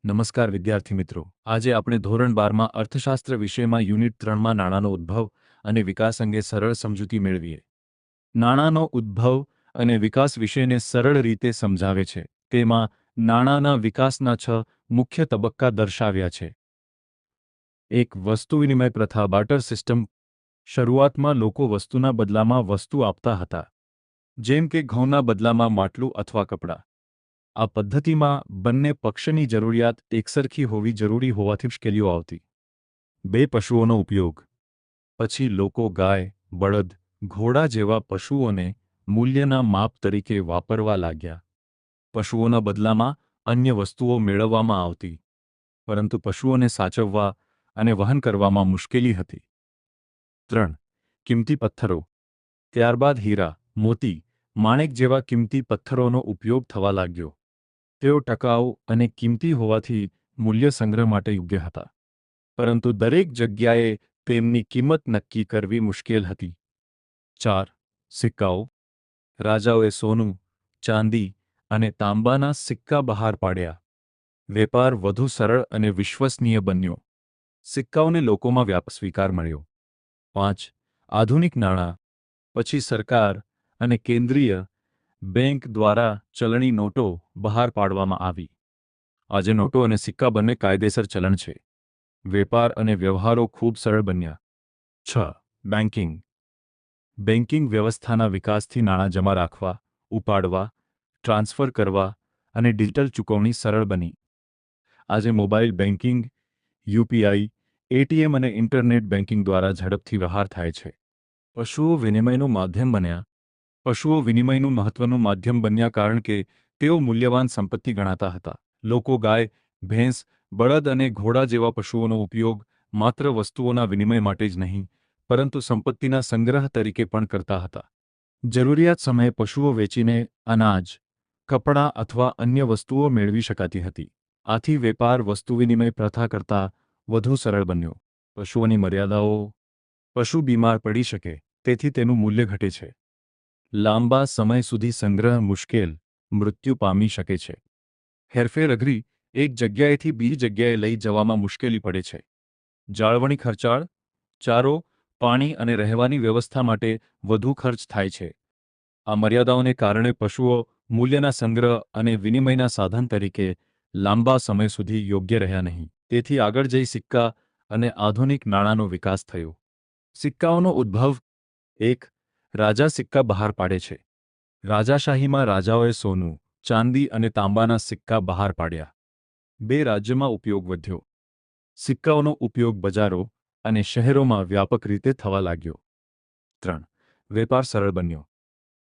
નમસ્કાર વિદ્યાર્થી મિત્રો, આજે આપણે ધોરણ 12માં અર્થશાસ્ત્ર વિષયમાં યુનિટ 3માં નાણાંનો ઉદ્ભવ અને વિકાસ અંગે સરળ સમજૂતી મેળવીએ. નાણાંનો ઉદ્ભવ અને વિકાસ વિષયને સરળ રીતે સમજાવે છે. તેમાં નાણાંના વિકાસના 6 મુખ્ય તબક્કા દર્શાવ્યા છે. 1. વસ્તુ વિનિમય પ્રથા બાર્ટર સિસ્ટમ. શરૂઆતમાં લોકો વસ્તુના બદલામાં વસ્તુ આપતા હતા, જેમ કે ઘઉંના બદલામાં માટલું અથવા કપડાં. આ પદ્ધતિમાં બંને પક્ષની જરૂરિયાત એકસરખી હોવી જરૂરી હોવાથી મુશ્કેલીઓ આવતી. 2. પશુઓનો ઉપયોગ. પછી લોકો ગાય, બળદ, ઘોડા જેવા પશુઓને મૂલ્યના માપ તરીકે વાપરવા લાગ્યા. પશુઓના બદલામાં અન્ય વસ્તુઓ મેળવવામાં આવતી, પરંતુ પશુઓને સાચવવા અને વહન કરવામાં મુશ્કેલી હતી. 3. કિંમતી પથ્થરો. ત્યારબાદ હીરા, મોતી, માણેક જેવા કિંમતી પથ્થરોનો ઉપયોગ થવા લાગ્યો. તેઓ ટકાઉ અને કિંમતી હોવાથી મૂલ્ય સંગ્રહ માટે યોગ્ય હતા, પરંતુ દરેક જગ્યાએ તેમની કિંમત નક્કી કરવી મુશ્કેલ હતી. 4. સિક્કાઓ. રાજાઓએ સોનું, ચાંદી અને તાંબાના સિક્કા બહાર પાડ્યા. વેપાર વધુ સરળ અને વિશ્વસનીય બન્યો. સિક્કાઓને લોકોમાં વ્યાપક સ્વીકાર મળ્યો. 5. આધુનિક નાણાં. પછી સરકાર અને કેન્દ્રીય બેંક દ્વારા ચલણી નોટો બહાર પાડવામાં આવી. આજે નોટો અને સિક્કા બંને કાયદેસર ચલણ છે. વેપાર અને વ્યવહારો ખૂબ સરળ બન્યા. 6. બેન્કિંગ. બેન્કિંગ વ્યવસ્થાના વિકાસથી નાણાં જમા રાખવા, ઉપાડવા, ટ્રાન્સફર કરવા અને ડિજિટલ ચૂકવણી સરળ બની. આજે મોબાઈલ બેન્કિંગ, યુપીઆઈ, એટીએમ અને ઇન્ટરનેટ બેન્કિંગ દ્વારા ઝડપથી વ્યવહાર થાય છે. પશુઓ વિનિમયનું માધ્યમ બન્યા. પશુઓ વિનિમયનું મહત્વનું માધ્યમ બન્યા કારણ કે તેઓ મૂલ્યવાન સંપત્તિ ગણાતા હતા. લોકો ગાય, ભેંસ, બળદ અને ઘોડા જેવા પશુઓનો ઉપયોગ માત્ર વસ્તુઓના વિનિમય માટે જ નહીં, પરંતુ સંપત્તિના સંગ્રહ તરીકે પણ કરતા હતા. જરૂરિયાત સમયે પશુઓ વેચીને અનાજ, કપડાં અથવા અન્ય વસ્તુઓ મેળવી શકાતી હતી. આથી વેપાર વસ્તુ વિનિમય પ્રથા કરતાં વધુ સરળ બન્યો. પશુઓની મર્યાદાઓ. પશુ બીમાર પડી શકે, તેથી તેનું મૂલ્ય ઘટે છે. લાંબા સમય સુધી સંગ્રહ મુશ્કેલ, મૃત્યુ પામી શકે છે. હેરફેર અઘરી, એક જગ્યાએથી બીજી જગ્યાએ લઈ જવામાં મુશ્કેલી પડે છે. જાળવણી ખર્ચાળ. ચારો, પાણી અને રહેવાની વ્યવસ્થા માટે વધુ ખર્ચ થાય છે. આ મર્યાદાઓને કારણે પશુઓ મૂલ્યના સંગ્રહ અને વિનિમયના સાધન તરીકે લાંબા સમય સુધી યોગ્ય રહ્યા નહીં. તેથી આગળ જઈ સિક્કા અને આધુનિક નાણાંનો વિકાસ થયો. સિક્કાઓનો ઉદ્ભવ. 1. રાજા સિક્કા બહાર પાડે છે. રાજાશાહીમાં રાજાઓએ સોનું, ચાંદી અને તાંબાના સિક્કા બહાર પાડ્યા. 2. રાજ્યમાં ઉપયોગ વધ્યો. સિક્કાઓનો ઉપયોગ બજારો અને શહેરોમાં વ્યાપક રીતે થવા લાગ્યો. 3. વેપાર સરળ બન્યો.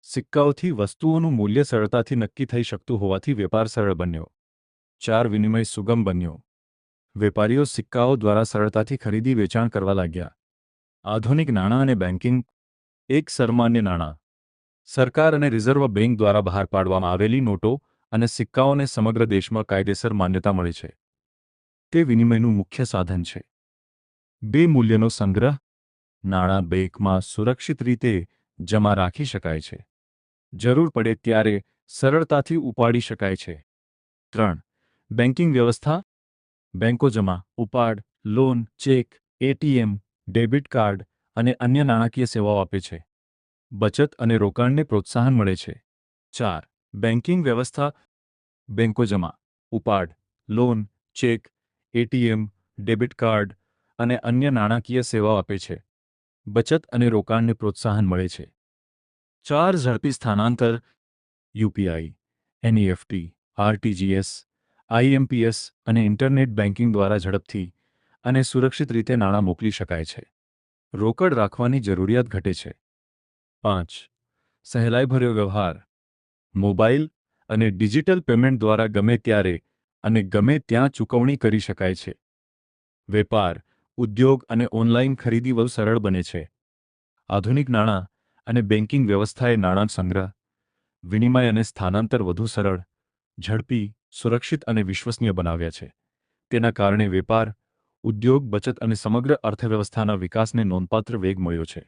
સિક્કાઓથી વસ્તુઓનું મૂલ્ય સરળતાથી નક્કી થઈ શકતું હોવાથી વેપાર સરળ બન્યો. 4. વિનિમય સુગમ બન્યો. વેપારીઓ સિક્કાઓ દ્વારા સરળતાથી ખરીદી વેચાણ કરવા લાગ્યા. આધુનિક નાણાં અને બેન્કિંગ. 1. સામાન્ય નાણાં. સરકાર અને રિઝર્વ બેંક દ્વારા બહાર પાડવામાં આવેલી નોટો અને સિક્કાઓને સમગ્ર દેશમાં કાયદેસર માન્યતા મળી છે. તે વિનિમયનું મુખ્ય સાધન છે. 2. મૂલ્યનો સંગ્રહ. નાણાં બેંકમાં સુરક્ષિત રીતે જમા રાખી શકાય છે. જરૂર પડે ત્યારે સરળતાથી ઉપાડી શકાય છે. 3. બેન્કિંગ વ્યવસ્થા. બેંકો જમા, ઉપાડ, loan, check, ATM, debit card અને અન્ય નાણાકીય સેવાઓ આપે છે. બચત અને રોકાણને પ્રોત્સાહન મળે છે. 4. બેન્કિંગ વ્યવસ્થા. બેંકો જમા, ઉપાડ, loan, check, ATM, debit card અને અન્ય નાણાકીય સેવાઓ આપે છે. બચત અને રોકાણને પ્રોત્સાહન મળે છે. 4. ઝડપી સ્થાનાંતર. યુપીઆઈ, એનઈએફટી, આરટીજીએસ, આઈએમપીએસ અને ઇન્ટરનેટ બેન્કિંગ દ્વારા ઝડપથી અને સુરક્ષિત રીતે નાણાં મોકલી શકાય છે. રોકડ રાખવાની જરૂરિયાત ઘટે છે. 5. સહેલાઈભર્યો વ્યવહાર. મોબાઈલ અને ડિજિટલ પેમેન્ટ દ્વારા ગમે ત્યારે અને ગમે ત્યાં ચૂકવણી કરી શકાય છે. વેપાર, ઉદ્યોગ અને ઓનલાઈન ખરીદી વધુ સરળ બને છે. આધુનિક નાણાં અને બેન્કિંગ વ્યવસ્થાએ નાણાં સંગ્રહ, વિનિમય અને સ્થાનાંતર વધુ સરળ, ઝડપી, સુરક્ષિત અને વિશ્વસનીય બનાવ્યા છે. તેના કારણે વેપાર, ઉદ્યોગ, બચત અને સમગ્ર અર્થવ્યવસ્થાના વિકાસને નોંધપાત્ર વેગ મળ્યો છે.